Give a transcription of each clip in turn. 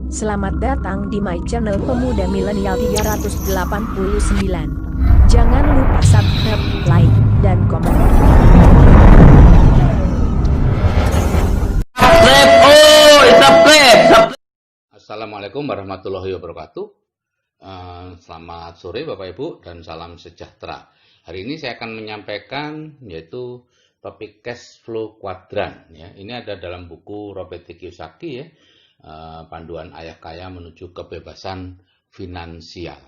Selamat datang di my channel Pemuda Milenial 389. Jangan lupa subscribe, like, dan komen. Assalamualaikum warahmatullahi wabarakatuh. Selamat sore Bapak Ibu dan salam sejahtera. Hari ini saya akan menyampaikan yaitu topik cash flow kuadran. Ya, ini ada dalam buku Robert T. Kiyosaki ya, panduan ayah kaya menuju kebebasan finansial.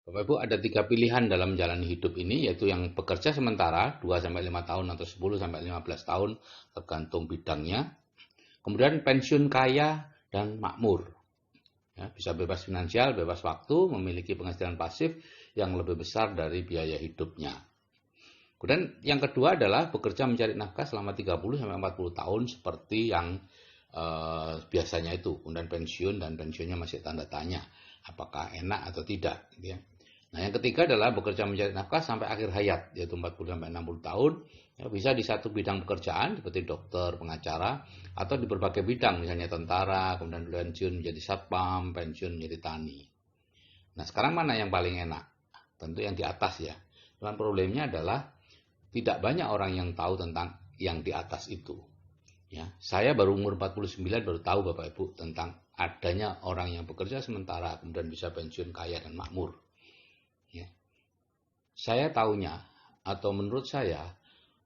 Bapak Ibu, ada 3 pilihan dalam menjalani hidup ini, yaitu yang bekerja sementara 2-5 tahun atau 10-15 tahun tergantung bidangnya. Kemudian pensiun kaya dan makmur. Ya, bisa bebas finansial, bebas waktu, memiliki penghasilan pasif yang lebih besar dari biaya hidupnya. Kemudian yang kedua adalah bekerja mencari nafkah selama 30-40 tahun seperti yang biasanya itu. Kemudian pensiun, dan pensiunnya masih tanda tanya apakah enak atau tidak. Gitu ya. Nah, yang ketiga adalah bekerja mencari nafkah sampai akhir hayat, yaitu 40-60 tahun. Ya, bisa di satu bidang pekerjaan seperti dokter, pengacara, atau di berbagai bidang, misalnya tentara, kemudian pensiun menjadi satpam, pensiun menjadi tani. Nah, sekarang mana yang paling enak? Tentu yang di atas ya. Cuman problemnya adalah tidak banyak orang yang tahu tentang yang di atas itu. Ya, saya baru umur 49 baru tahu Bapak Ibu tentang adanya orang yang bekerja sementara kemudian bisa pensiun kaya dan makmur. Ya. Saya tahunya atau menurut saya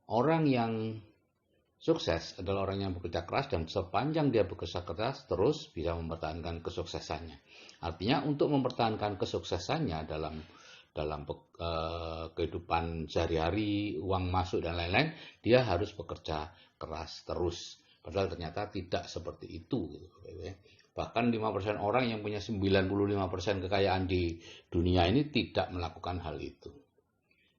orang yang sukses adalah orang yang bekerja keras dan sepanjang dia bekerja keras terus bisa mempertahankan kesuksesannya. Artinya untuk mempertahankan kesuksesannya dalam kehidupan sehari-hari, uang masuk dan lain-lain, dia harus bekerja keras terus. Padahal ternyata tidak seperti itu. Bahkan 5% orang yang punya 95% kekayaan di dunia ini tidak melakukan hal itu.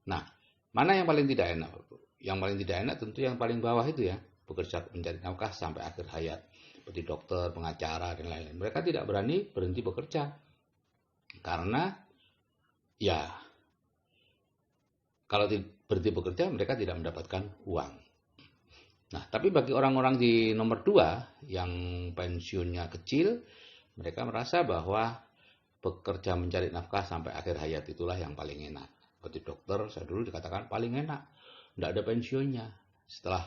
Nah, mana yang paling tidak enak? Yang paling tidak enak tentu yang paling bawah itu ya, bekerja mencari nafkah sampai akhir hayat. Seperti dokter, pengacara, dan lain-lain. Mereka tidak berani berhenti bekerja. Karena ya, kalau berhenti bekerja mereka tidak mendapatkan uang. Nah, tapi bagi orang-orang di nomor 2 yang pensiunnya kecil, mereka merasa bahwa bekerja mencari nafkah sampai akhir hayat itulah yang paling enak. Seperti dokter, saya dulu dikatakan paling enak, tidak ada pensiunnya. Setelah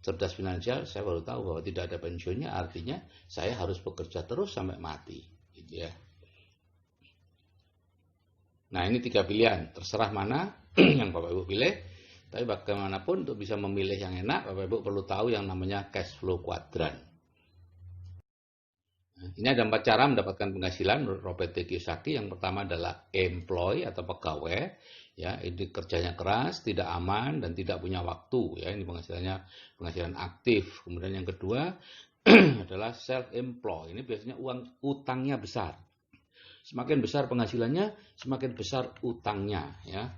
cerdas finansial, saya baru tahu bahwa tidak ada pensiunnya, artinya saya harus bekerja terus sampai mati. Gitu ya. Nah, ini 3 pilihan, terserah mana yang Bapak Ibu pilih. Tapi bagaimanapun untuk bisa memilih yang enak, Bapak Ibu perlu tahu yang namanya cash flow kuadran. Nah, ini ada 4 cara mendapatkan penghasilan menurut Robert T. Kiyosaki. Yang pertama adalah employee atau pegawai. Ya, ini kerjanya keras, tidak aman, dan tidak punya waktu. Ya, ini penghasilan aktif. Kemudian yang kedua adalah self-employed. Ini biasanya utangnya besar. Semakin besar penghasilannya, semakin besar utangnya. Ya.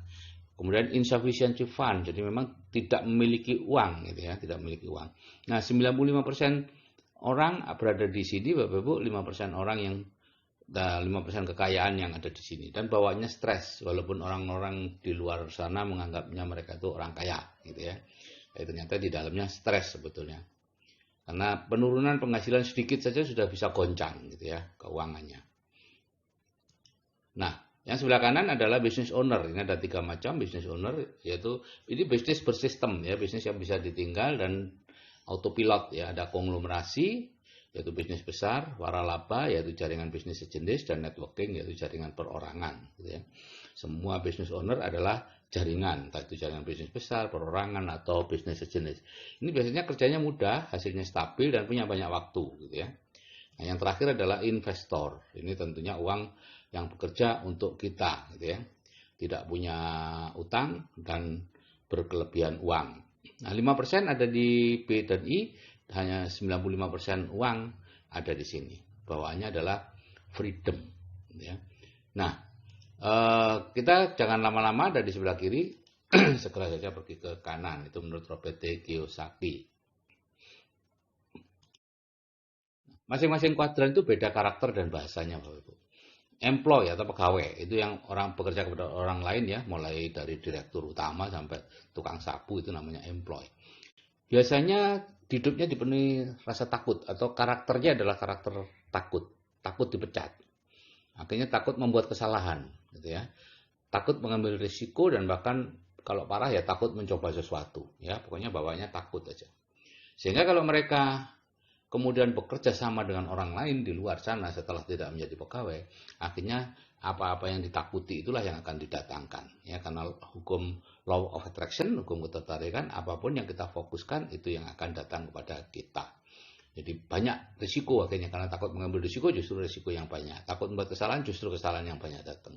Kemudian insufficiency fund, jadi memang tidak memiliki uang, gitu ya, tidak memiliki uang. Nah, 95% orang berada di sini, Bapak Ibu, 5% orang yang 5% kekayaan yang ada di sini, dan bawaannya stres, walaupun orang-orang di luar sana menganggapnya mereka itu orang kaya, gitu ya. Tapi ternyata di dalamnya stres sebetulnya. Karena penurunan penghasilan sedikit saja sudah bisa goncang, gitu ya, keuangannya. Nah, yang sebelah kanan adalah business owner. Ini ada 3 macam business owner, yaitu ini bisnis bersistem ya, bisnis yang bisa ditinggal dan autopilot ya. Ada konglomerasi, yaitu bisnis besar, waralaba yaitu jaringan bisnis sejenis, dan networking yaitu jaringan perorangan gitu ya. Semua business owner adalah jaringan, entah itu jaringan bisnis besar, perorangan, atau bisnis sejenis. Ini biasanya kerjanya mudah, hasilnya stabil, dan punya banyak waktu gitu ya. Nah, yang terakhir adalah investor. Ini tentunya uang yang bekerja untuk kita, gitu ya. Tidak punya utang dan berkelebihan uang. Nah, 5% ada di B dan I, hanya 95% uang ada di sini. Bawaannya adalah freedom, gitu ya. Nah, kita jangan lama-lama ada di sebelah kiri, segera saja pergi ke kanan. Itu menurut Robert T. Kiyosaki. Masing-masing kuadran itu beda karakter dan bahasanya, Bapak Ibu. Employee atau pegawai itu yang orang bekerja kepada orang lain ya, mulai dari direktur utama sampai tukang sapu, itu namanya employee. Biasanya hidupnya dipenuhi rasa takut atau karakternya adalah karakter takut dipecat. Akhirnya takut membuat kesalahan, gitu ya. Takut mengambil risiko dan bahkan kalau parah ya takut mencoba sesuatu, ya. Pokoknya bawahnya takut aja. Sehingga kalau mereka kemudian bekerja sama dengan orang lain di luar sana setelah tidak menjadi pegawai, akhirnya apa-apa yang ditakuti itulah yang akan didatangkan, ya, karena hukum law of attraction, hukum ketertarikan, apapun yang kita fokuskan itu yang akan datang kepada kita. Jadi banyak risiko akhirnya, karena takut mengambil risiko justru risiko yang banyak, takut membuat kesalahan justru kesalahan yang banyak datang.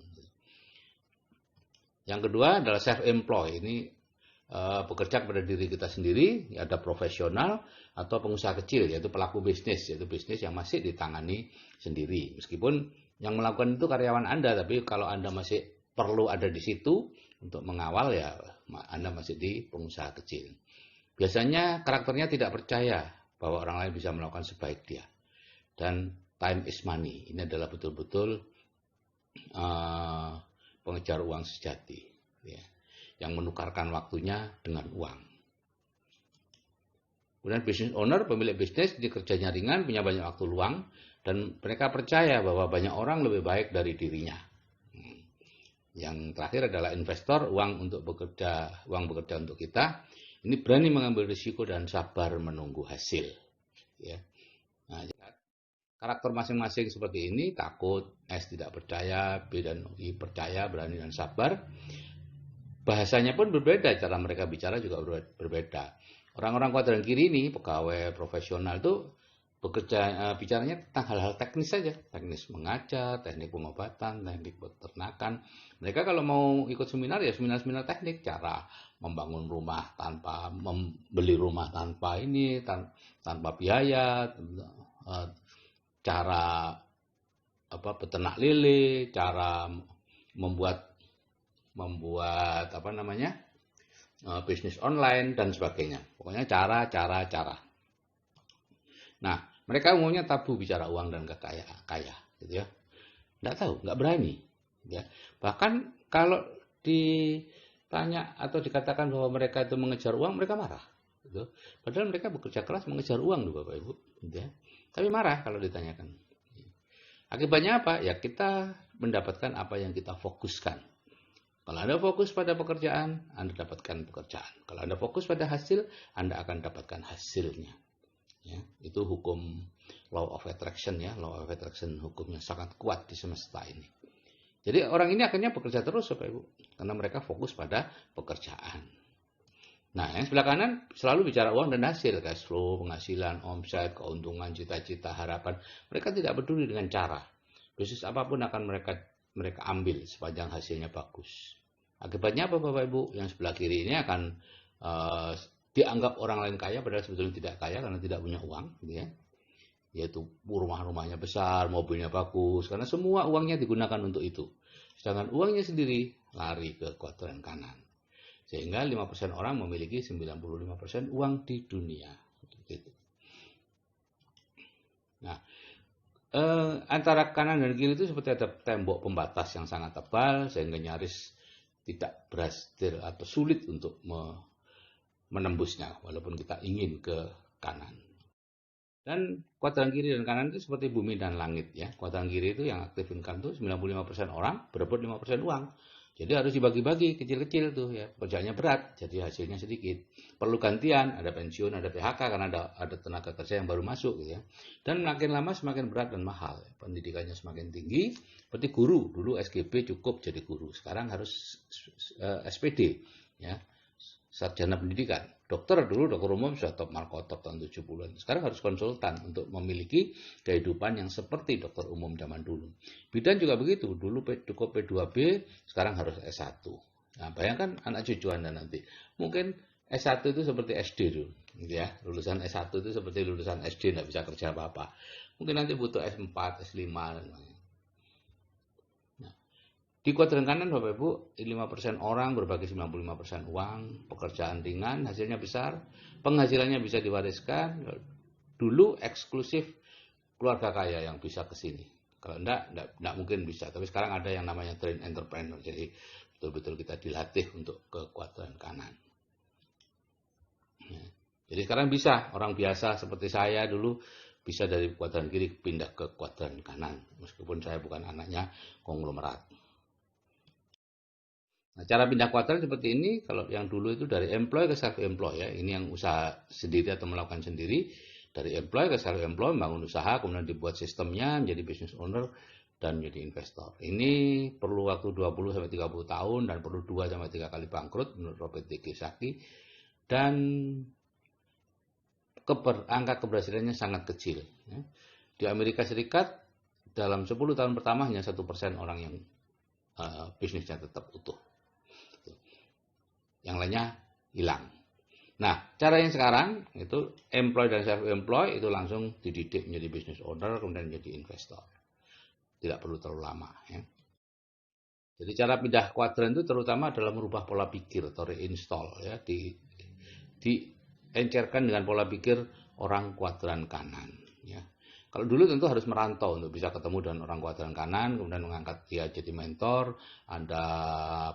Yang kedua adalah self-employed. Ini bekerja kepada diri kita sendiri, ya, ada profesional atau pengusaha kecil, yaitu pelaku bisnis, yaitu bisnis yang masih ditangani sendiri. Meskipun yang melakukan itu karyawan Anda, tapi kalau Anda masih perlu ada di situ untuk mengawal, ya Anda masih di pengusaha kecil. Biasanya karakternya tidak percaya bahwa orang lain bisa melakukan sebaik dia. Dan time is money. Ini adalah betul-betul pengejar uang sejati, ya, yang menukarkan waktunya dengan uang. Kemudian business owner, pemilik bisnis, dia kerjanya ringan, punya banyak waktu luang, dan mereka percaya bahwa banyak orang lebih baik dari dirinya. Yang terakhir adalah investor, uang bekerja untuk kita. Ini berani mengambil risiko dan sabar menunggu hasil. Ya. Nah, karakter masing-masing seperti ini, takut, S tidak percaya, B dan I percaya, berani dan sabar. Bahasanya pun berbeda, cara mereka bicara juga berbeda. Orang-orang kuadran kiri ini, pegawai profesional itu bicaranya tentang hal-hal teknis saja, teknis mengajar, teknik pengobatan, teknik peternakan. Mereka kalau mau ikut seminar ya seminar-seminar teknik, cara membangun rumah tanpa membeli rumah tanpa tanpa biaya, cara peternak lele, cara membuat bisnis online dan sebagainya. Pokoknya cara. Nah, mereka umumnya tabu bicara uang dan kaya, gitu ya. Nggak tahu, nggak berani. Ya. Bahkan kalau ditanya atau dikatakan bahwa mereka itu mengejar uang, mereka marah. Gitu. Padahal mereka bekerja keras mengejar uang, Bapak Ibu. Gitu ya. Tapi marah kalau ditanyakan. Akibatnya apa? Ya kita mendapatkan apa yang kita fokuskan. Kalau Anda fokus pada pekerjaan, Anda dapatkan pekerjaan. Kalau Anda fokus pada hasil, Anda akan dapatkan hasilnya. Ya, itu hukum law of attraction, ya. Law of attraction hukumnya sangat kuat di semesta ini. Jadi orang ini akhirnya bekerja terus, Bapak Ibu, karena mereka fokus pada pekerjaan. Nah, yang sebelah kanan selalu bicara uang dan hasil, cash flow, penghasilan, omset, keuntungan, cita-cita, harapan. Mereka tidak peduli dengan cara. Bisnis apapun akan mereka ambil sepanjang hasilnya bagus. Akibatnya apa, Bapak Ibu? Yang sebelah kiri ini akan dianggap orang lain kaya padahal sebetulnya tidak kaya karena tidak punya uang, gitu ya. Yaitu rumahnya besar, mobilnya bagus, karena semua uangnya digunakan untuk itu. Sedangkan uangnya sendiri lari ke kuadran kanan. Sehingga 5% orang memiliki 95% uang di dunia. Gitu. Nah, antara kanan dan kiri itu seperti ada tembok pembatas yang sangat tebal sehingga nyaris tidak berhasil atau sulit untuk menembusnya walaupun kita ingin ke kanan. Dan kuadran kiri dan kanan itu seperti bumi dan langit, ya. Kuadran kiri itu yang aktif income itu 95% orang berebut 5% uang. Jadi harus dibagi-bagi kecil-kecil tuh, ya. Kerjanya berat, jadi hasilnya sedikit. Perlu gantian, ada pensiun, ada PHK karena ada tenaga kerja yang baru masuk, gitu ya. Dan makin lama semakin berat dan mahal. Pendidikannya semakin tinggi. Seperti guru, dulu SGB cukup jadi guru, sekarang harus SPD, ya. Sarjana pendidikan. Dokter dulu, dokter umum sudah top markotop tahun 70-an. Sekarang harus konsultan untuk memiliki kehidupan yang seperti dokter umum zaman dulu. Bidan juga begitu. Dulu cukup P2B, sekarang harus S1. Nah, bayangkan anak cucu Anda nanti. Mungkin S1 itu seperti SD dulu. Ya, lulusan S1 itu seperti lulusan SD, tidak bisa kerja apa-apa. Mungkin nanti butuh S4, S5, dan lain-lain. Di kuadran kanan, Bapak Ibu, 5% orang berbagi 95% uang, pekerjaan ringan, hasilnya besar, penghasilannya bisa diwariskan. Dulu eksklusif keluarga kaya yang bisa ke sini. Kalau enggak mungkin bisa. Tapi sekarang ada yang namanya train entrepreneur. Jadi betul-betul kita dilatih untuk ke kuadran kanan. Jadi sekarang bisa orang biasa seperti saya dulu bisa dari kuadran kiri pindah ke kuadran kanan, meskipun saya bukan anaknya konglomerat. Nah, cara pindah kuadran seperti ini, kalau yang dulu itu dari employee ke self-employed ya, ini yang usaha sendiri atau melakukan sendiri, dari employee ke self-employed, membangun usaha, kemudian dibuat sistemnya, menjadi business owner, dan menjadi investor. Ini perlu waktu 20-30 tahun dan perlu 2-3 kali bangkrut menurut Robert T. Kiyosaki, dan angka keberhasilannya sangat kecil. Di Amerika Serikat, dalam 10 tahun pertama hanya 1% orang yang bisnisnya tetap utuh. Yang lainnya hilang. Nah, cara yang sekarang itu employee dan self-employed itu langsung dididik menjadi business owner, kemudian menjadi investor. Tidak perlu terlalu lama. Ya. Jadi cara pindah kuadran itu terutama adalah merubah pola pikir atau reinstall. Ya, diencerkan dengan pola pikir orang kuadran kanan. Ya. Kalau dulu tentu harus merantau untuk bisa ketemu dengan orang kuadran kanan, kemudian mengangkat dia jadi mentor, Anda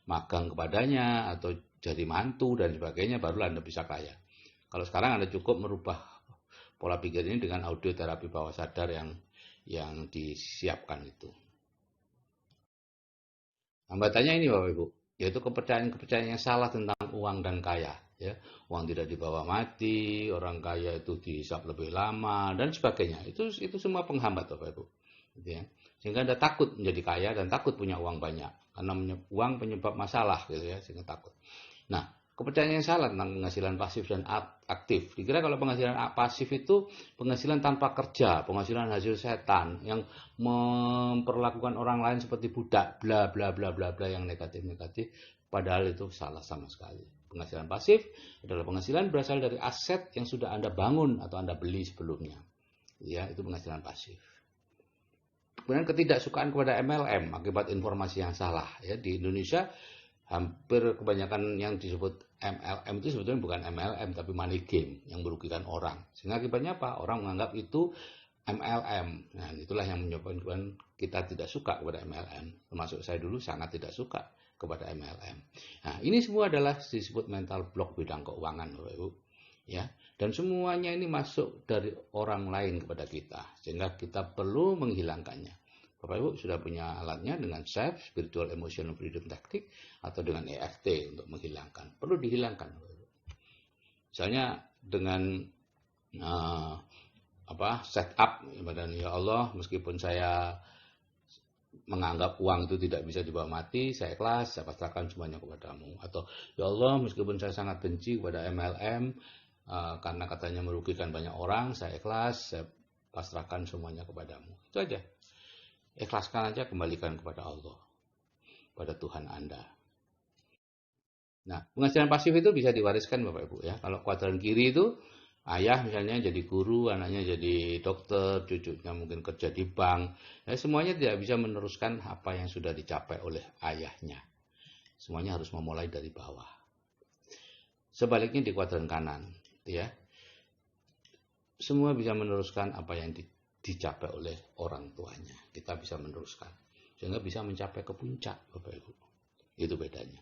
magang kepadanya atau jadi mantu dan sebagainya, barulah Anda bisa kaya. Kalau sekarang Anda cukup merubah pola pikir ini dengan audio terapi bawah sadar yang disiapkan itu. Hambatannya ini Bapak Ibu, yaitu kepercayaan yang salah tentang uang dan kaya. Ya, uang tidak dibawa mati, orang kaya itu dihisap lebih lama dan sebagainya. Itu semua penghambat Bapak Ibu. Gitu ya. Sehingga Anda takut menjadi kaya dan takut punya uang banyak karena uang penyebab masalah gitu ya, sehingga takut. Nah, kepercayaan yang salah tentang penghasilan pasif dan aktif. Dikira kalau penghasilan pasif itu penghasilan tanpa kerja, penghasilan hasil setan yang memperlakukan orang lain seperti budak, bla bla bla bla bla yang negatif-negatif, padahal itu salah sama sekali. Penghasilan pasif adalah penghasilan berasal dari aset yang sudah Anda bangun atau Anda beli sebelumnya. Ya, itu penghasilan pasif. Kemudian ketidaksukaan kepada MLM akibat informasi yang salah. Ya, di Indonesia hampir kebanyakan yang disebut MLM itu sebetulnya bukan MLM tapi money game yang merugikan orang. Sehingga akibatnya apa? Orang menganggap itu MLM. Nah, itulah yang menyebabkan kita tidak suka kepada MLM. Termasuk saya dulu sangat tidak suka kepada MLM. Nah, ini semua adalah disebut mental block bidang keuangan, Bapak Ibu. Ya, dan semuanya ini masuk dari orang lain kepada kita, sehingga kita perlu menghilangkannya. Bapak Ibu sudah punya alatnya dengan SEF, Spiritual Emotional Freedom Tactic, atau dengan EFT untuk menghilangkan. Perlu dihilangkan, Bapak Ibu. Misalnya dengan setup, ya Allah, meskipun saya menganggap uang itu tidak bisa dibawa mati, saya ikhlas, saya pasrahkan semuanya kepadamu. Atau, ya Allah, meskipun saya sangat benci kepada MLM, karena katanya merugikan banyak orang, saya ikhlas, saya pasrahkan semuanya kepadamu. Itu aja. Ikhlaskan aja, kembalikan kepada Allah, pada Tuhan Anda. Nah, penghasilan pasif itu bisa diwariskan Bapak Ibu ya. Kalau kuadran kiri itu, ayah misalnya jadi guru, anaknya jadi dokter, cucunya mungkin kerja di bank. Ya, semuanya tidak bisa meneruskan apa yang sudah dicapai oleh ayahnya. Semuanya harus memulai dari bawah. Sebaliknya di kuadran kanan, ya. Semua bisa meneruskan apa yang dicapai oleh orang tuanya. Kita bisa meneruskan. Sehingga bisa mencapai ke puncak, Bapak Ibu. Itu bedanya.